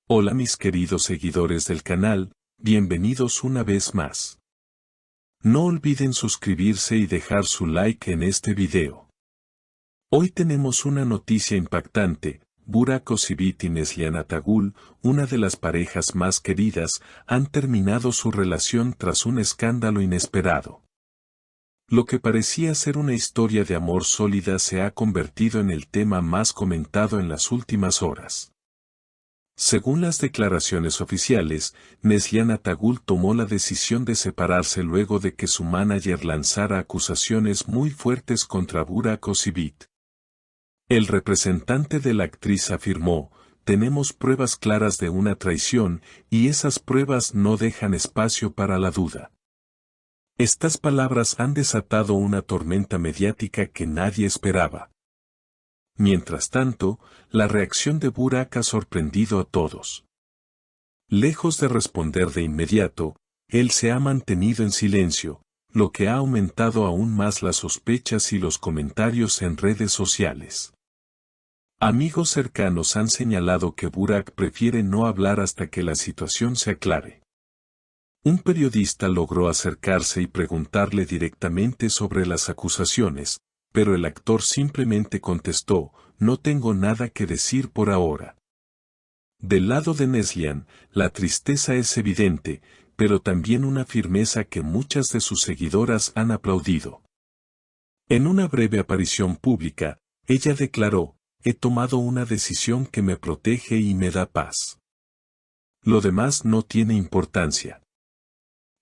Hola mis queridos seguidores del canal, bienvenidos una vez más. No olviden suscribirse y dejar su like en este video. Hoy tenemos una noticia impactante. Burak Özçivit y Neslihan Atagül, una de las parejas más queridas, han terminado su relación tras un escándalo inesperado. Lo que parecía ser una historia de amor sólida se ha convertido en el tema más comentado en las últimas horas. Según las declaraciones oficiales, Neslihan Atagül tomó la decisión de separarse luego de que su manager lanzara acusaciones muy fuertes contra Burak Özçivit. El representante de la actriz afirmó: "Tenemos pruebas claras de una traición, y esas pruebas no dejan espacio para la duda". Estas palabras han desatado una tormenta mediática que nadie esperaba. Mientras tanto, la reacción de Burak ha sorprendido a todos. Lejos de responder de inmediato, él se ha mantenido en silencio, lo que ha aumentado aún más las sospechas y los comentarios en redes sociales. Amigos cercanos han señalado que Burak prefiere no hablar hasta que la situación se aclare. Un periodista logró acercarse y preguntarle directamente sobre las acusaciones, pero el actor simplemente contestó: "No tengo nada que decir por ahora". Del lado de Neslihan, la tristeza es evidente, pero también una firmeza que muchas de sus seguidoras han aplaudido. En una breve aparición pública, ella declaró: "He tomado una decisión que me protege y me da paz. Lo demás no tiene importancia".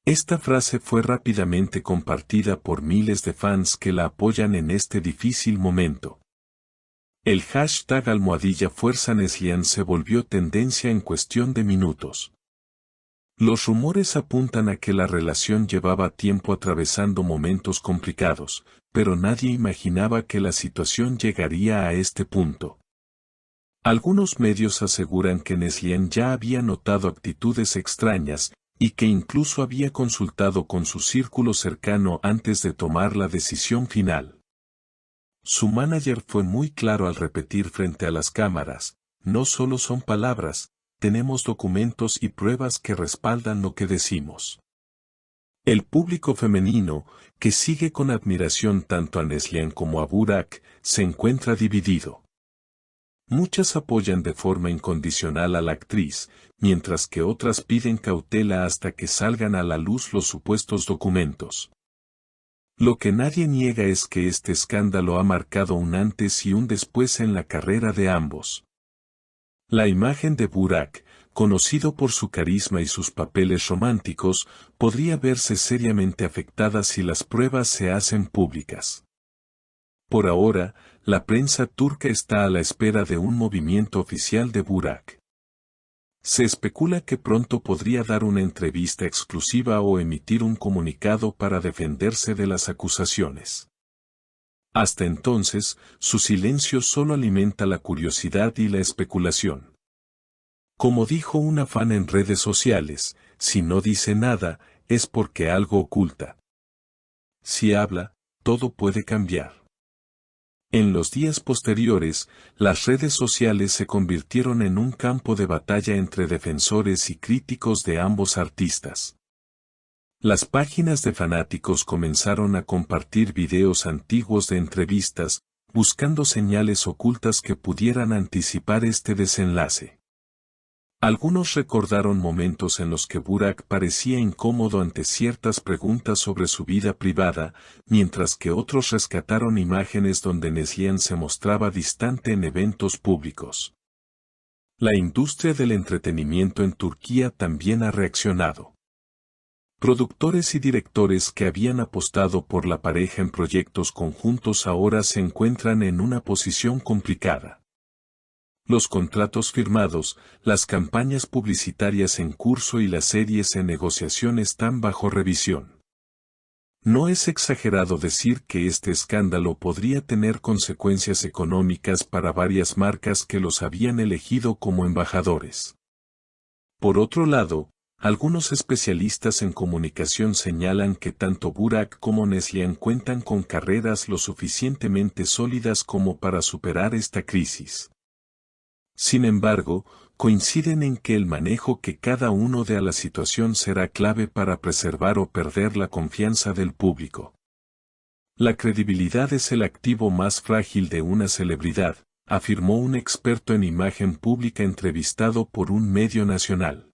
Esta frase fue rápidamente compartida por miles de fans que la apoyan en este difícil momento. El hashtag #FuerzaNeslihan se volvió tendencia en cuestión de minutos. Los rumores apuntan a que la relación llevaba tiempo atravesando momentos complicados, pero nadie imaginaba que la situación llegaría a este punto. Algunos medios aseguran que Neslihan ya había notado actitudes extrañas, y que incluso había consultado con su círculo cercano antes de tomar la decisión final. Su manager fue muy claro al repetir frente a las cámaras: "No solo son palabras, tenemos documentos y pruebas que respaldan lo que decimos". El público femenino, que sigue con admiración tanto a Neslihan como a Burak, se encuentra dividido. Muchas apoyan de forma incondicional a la actriz, mientras que otras piden cautela hasta que salgan a la luz los supuestos documentos. Lo que nadie niega es que este escándalo ha marcado un antes y un después en la carrera de ambos. La imagen de Burak, conocido por su carisma y sus papeles románticos, podría verse seriamente afectada si las pruebas se hacen públicas. Por ahora, la prensa turca está a la espera de un movimiento oficial de Burak. Se especula que pronto podría dar una entrevista exclusiva o emitir un comunicado para defenderse de las acusaciones. Hasta entonces, su silencio solo alimenta la curiosidad y la especulación. Como dijo una fan en redes sociales: "Si no dice nada, es porque algo oculta. Si habla, todo puede cambiar". En los días posteriores, las redes sociales se convirtieron en un campo de batalla entre defensores y críticos de ambos artistas. Las páginas de fanáticos comenzaron a compartir videos antiguos de entrevistas, buscando señales ocultas que pudieran anticipar este desenlace. Algunos recordaron momentos en los que Burak parecía incómodo ante ciertas preguntas sobre su vida privada, mientras que otros rescataron imágenes donde Neslihan se mostraba distante en eventos públicos. La industria del entretenimiento en Turquía también ha reaccionado. Productores y directores que habían apostado por la pareja en proyectos conjuntos ahora se encuentran en una posición complicada. Los contratos firmados, las campañas publicitarias en curso y las series en negociación están bajo revisión. No es exagerado decir que este escándalo podría tener consecuencias económicas para varias marcas que los habían elegido como embajadores. Por otro lado, algunos especialistas en comunicación señalan que tanto Burak como Neslihan cuentan con carreras lo suficientemente sólidas como para superar esta crisis. Sin embargo, coinciden en que el manejo que cada uno dé a la situación será clave para preservar o perder la confianza del público. La credibilidad es el activo más frágil de una celebridad, afirmó un experto en imagen pública entrevistado por un medio nacional.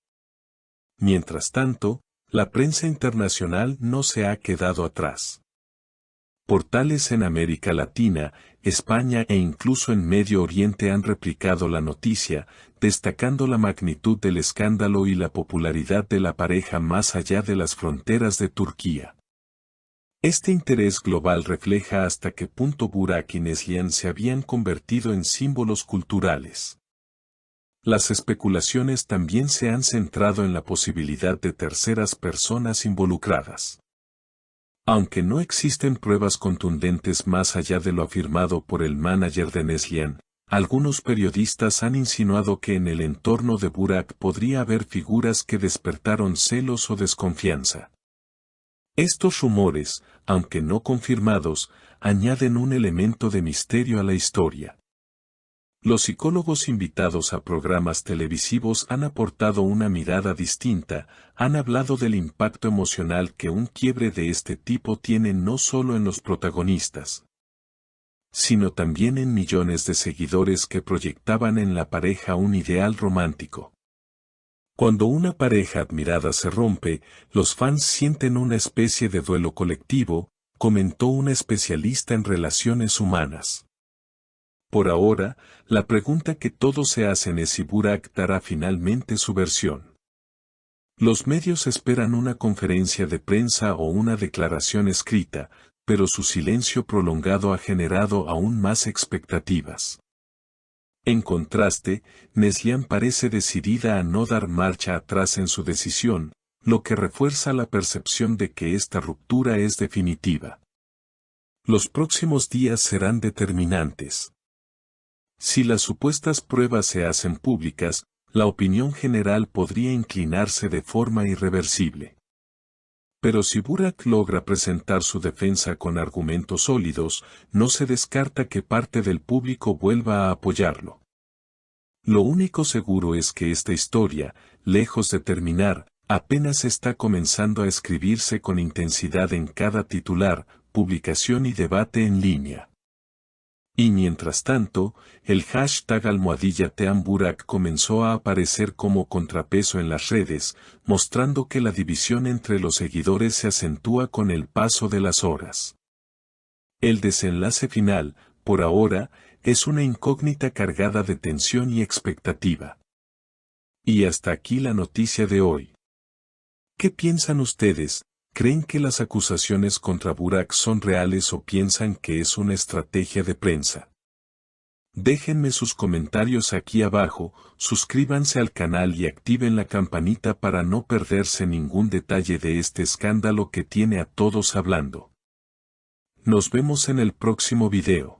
Mientras tanto, la prensa internacional no se ha quedado atrás. Portales en América Latina, España e incluso en Medio Oriente han replicado la noticia, destacando la magnitud del escándalo y la popularidad de la pareja más allá de las fronteras de Turquía. Este interés global refleja hasta qué punto Burak y Neslihan se habían convertido en símbolos culturales. Las especulaciones también se han centrado en la posibilidad de terceras personas involucradas. Aunque no existen pruebas contundentes más allá de lo afirmado por el manager de Neslihan, algunos periodistas han insinuado que en el entorno de Burak podría haber figuras que despertaron celos o desconfianza. Estos rumores, aunque no confirmados, añaden un elemento de misterio a la historia. Los psicólogos invitados a programas televisivos han aportado una mirada distinta, han hablado del impacto emocional que un quiebre de este tipo tiene no solo en los protagonistas, sino también en millones de seguidores que proyectaban en la pareja un ideal romántico. Cuando una pareja admirada se rompe, los fans sienten una especie de duelo colectivo, comentó una especialista en relaciones humanas. Por ahora, la pregunta que todos se hacen es si Burak dará finalmente su versión. Los medios esperan una conferencia de prensa o una declaración escrita, pero su silencio prolongado ha generado aún más expectativas. En contraste, Neslihan parece decidida a no dar marcha atrás en su decisión, lo que refuerza la percepción de que esta ruptura es definitiva. Los próximos días serán determinantes. Si las supuestas pruebas se hacen públicas, la opinión general podría inclinarse de forma irreversible. Pero si Burak logra presentar su defensa con argumentos sólidos, no se descarta que parte del público vuelva a apoyarlo. Lo único seguro es que esta historia, lejos de terminar, apenas está comenzando a escribirse con intensidad en cada titular, publicación y debate en línea. Y mientras tanto, el hashtag #TeamBurak comenzó a aparecer como contrapeso en las redes, mostrando que la división entre los seguidores se acentúa con el paso de las horas. El desenlace final, por ahora, es una incógnita cargada de tensión y expectativa. Y hasta aquí la noticia de hoy. ¿Qué piensan ustedes? ¿Creen que las acusaciones contra Burak son reales o piensan que es una estrategia de prensa? Déjenme sus comentarios aquí abajo, suscríbanse al canal y activen la campanita para no perderse ningún detalle de este escándalo que tiene a todos hablando. Nos vemos en el próximo video.